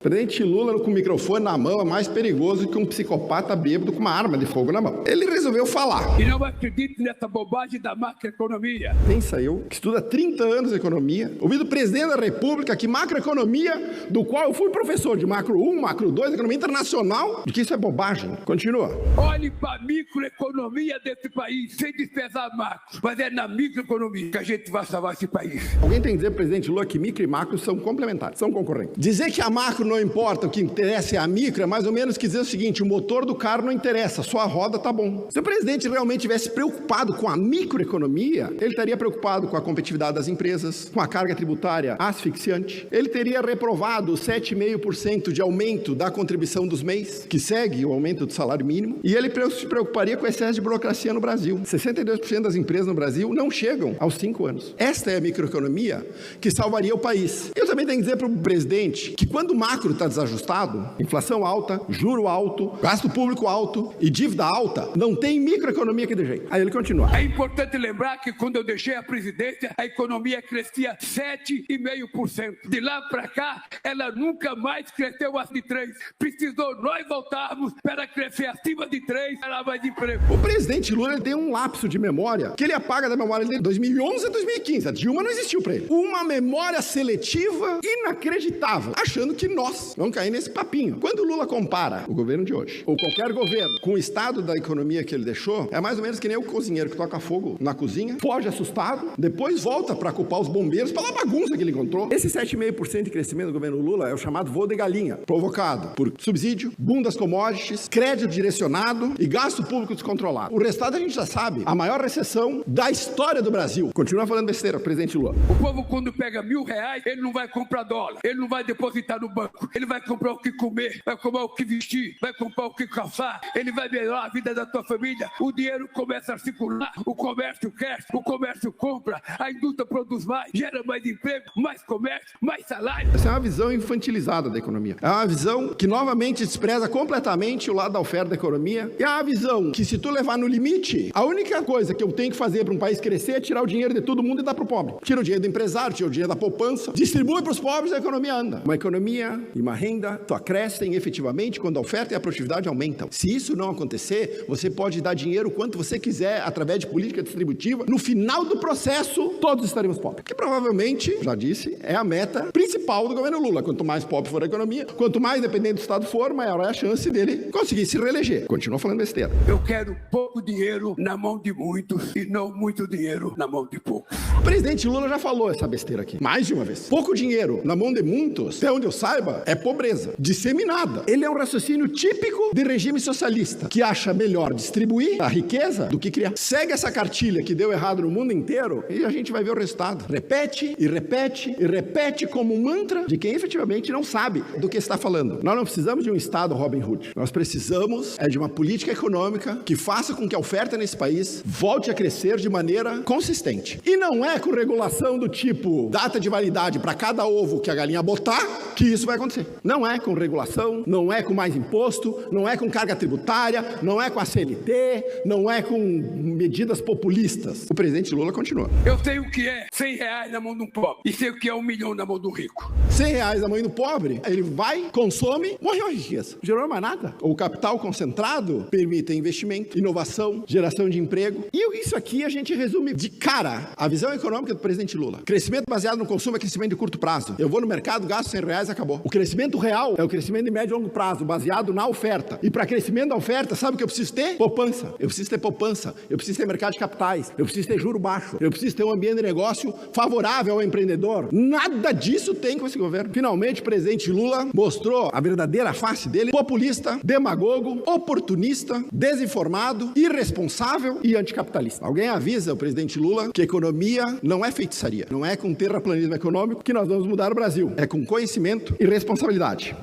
O presidente Lula com o microfone na mão é mais perigoso que um psicopata bêbado com uma arma de fogo na mão. Ele resolveu falar. E não acredite nessa bobagem da macroeconomia. Pensa eu, que estuda há 30 anos economia, ouvi do presidente da República que macroeconomia, do qual eu fui professor de macro 1, macro 2, economia internacional, de que isso é bobagem. Continua. Olhe para a microeconomia desse país, sem desprezar a macro. Mas é na microeconomia que a gente vai salvar esse país. Alguém tem que dizer, presidente Lula, que micro e macro são complementares, são concorrentes. Dizer que a macro não importa, o que interessa é a micro, é mais ou menos que dizer o seguinte: o motor do carro não interessa, só a roda tá bom. Se o presidente realmente tivesse preocupado com a microeconomia, ele estaria preocupado com a competitividade das empresas, com a carga tributária asfixiante. Ele teria reprovado 7,5% de aumento da contribuição dos MEIs, que segue o aumento do salário mínimo, e ele se preocuparia com o excesso de burocracia no Brasil. 62% das empresas no Brasil não chegam aos 5 anos. Esta é a microeconomia que salvaria o país. Eu também tenho que dizer para o presidente que quando o macro está desajustado, inflação alta, juro alto, gasto público alto e dívida alta, não tem microeconomia que dê jeito. Aí ele continua. É importante lembrar que quando eu deixei a presidência, a economia crescia 7,5%. De lá para cá, ela nunca mais cresceu acima de 3%. Precisou nós voltarmos para crescer acima de 3%, para mais emprego. O presidente Lula tem um lapso de memória que ele apaga da memória dele de 2011 a 2015. A Dilma não existiu para ele. Uma memória seletiva inacreditável, achando que nós vamos cair nesse papinho. Quando o Lula compara o governo de hoje, ou qualquer governo, com o estado da economia que ele deixou, é mais ou menos que nem o cozinheiro que toca fogo na cozinha, foge assustado, depois volta para culpar os bombeiros pela bagunça que ele encontrou. Esse 7,5% de crescimento do governo Lula é o chamado voo de galinha, provocado por subsídio, boom das commodities, crédito direcionado e gasto público descontrolado. O restado a gente já sabe, a maior recessão da história do Brasil. Continua falando besteira, presidente Lula. O povo, quando pega R$1.000, ele não vai comprar dólar, ele não vai depositar no banco, ele vai comprar o que comer, vai comprar o que vestir, vai comprar o que calçar, ele vai melhorar a vida da tua família, o dinheiro começa a circular, o comércio cresce, o comércio compra, a indústria produz mais, gera mais emprego, mais comércio, mais salário. Essa é uma visão infantilizada da economia. É uma visão que novamente despreza completamente o lado da oferta da economia. É uma visão que, se tu levar no limite, a única coisa que eu tenho que fazer para um país crescer é tirar o dinheiro de todo mundo e dar pro pobre. Tira o dinheiro do empresário, tira o dinheiro da poupança, distribui para os pobres e a economia anda. Uma economia e uma renda só crescem efetivamente quando a oferta e a produtividade aumentam. Se isso não acontecer, você pode dar dinheiro quanto você quiser através de política distributiva. No final do processo, todos estaremos pobres. Que provavelmente, já disse, é a meta principal do governo Lula. Quanto mais pobre for a economia, quanto mais dependente do Estado for, maior é a chance dele conseguir se reeleger. Continua falando besteira. Eu quero pouco dinheiro na mão de muitos e não muito dinheiro na mão de poucos. O presidente Lula já falou essa besteira aqui, mais de uma vez. Pouco dinheiro na mão de muitos, até onde eu saiba, é pobreza disseminada. Ele é um raciocínio típico de regime socialista, que acha melhor distribuir a riqueza do que criar. Segue essa cartilha que deu errado no mundo inteiro e a gente vai ver o resultado. Repete e repete e repete como um mantra de quem efetivamente não sabe do que está falando. Nós não precisamos de um Estado Robin Hood. Nós precisamos de uma política econômica que faça com que a oferta nesse país volte a crescer de maneira consistente. E não é com regulação do tipo data de validade para cada ovo que a galinha botar que isso vai acontecer. Não é com regulação, não é com mais imposto, não é com carga tributária, não é com a CLT, não é com medidas populistas. O presidente Lula continua. Eu sei o que é R$100 na mão de um pobre e sei o que é 1 milhão na mão do rico. R$100 na mão do pobre, ele vai, consome, morreu a riqueza. Gerou mais nada. O capital concentrado permite investimento, inovação, geração de emprego. E isso aqui a gente resume de cara a visão econômica do presidente Lula. Crescimento baseado no consumo é crescimento de curto prazo. Eu vou no mercado, gasto R$100 e acabou. O crescimento real é o crescimento de médio e longo prazo, baseado na oferta. E para crescimento da oferta, sabe o que eu preciso ter? Poupança. Eu preciso ter poupança. Eu preciso ter mercado de capitais. Eu preciso ter juro baixo. Eu preciso ter um ambiente de negócio favorável ao empreendedor. Nada disso tem com esse governo. Finalmente, o presidente Lula mostrou a verdadeira face dele: populista, demagogo, oportunista, desinformado, irresponsável e anticapitalista. Alguém avisa o presidente Lula que economia não é feitiçaria. Não é com terraplanismo econômico que nós vamos mudar o Brasil. É com conhecimento e responsabilidade.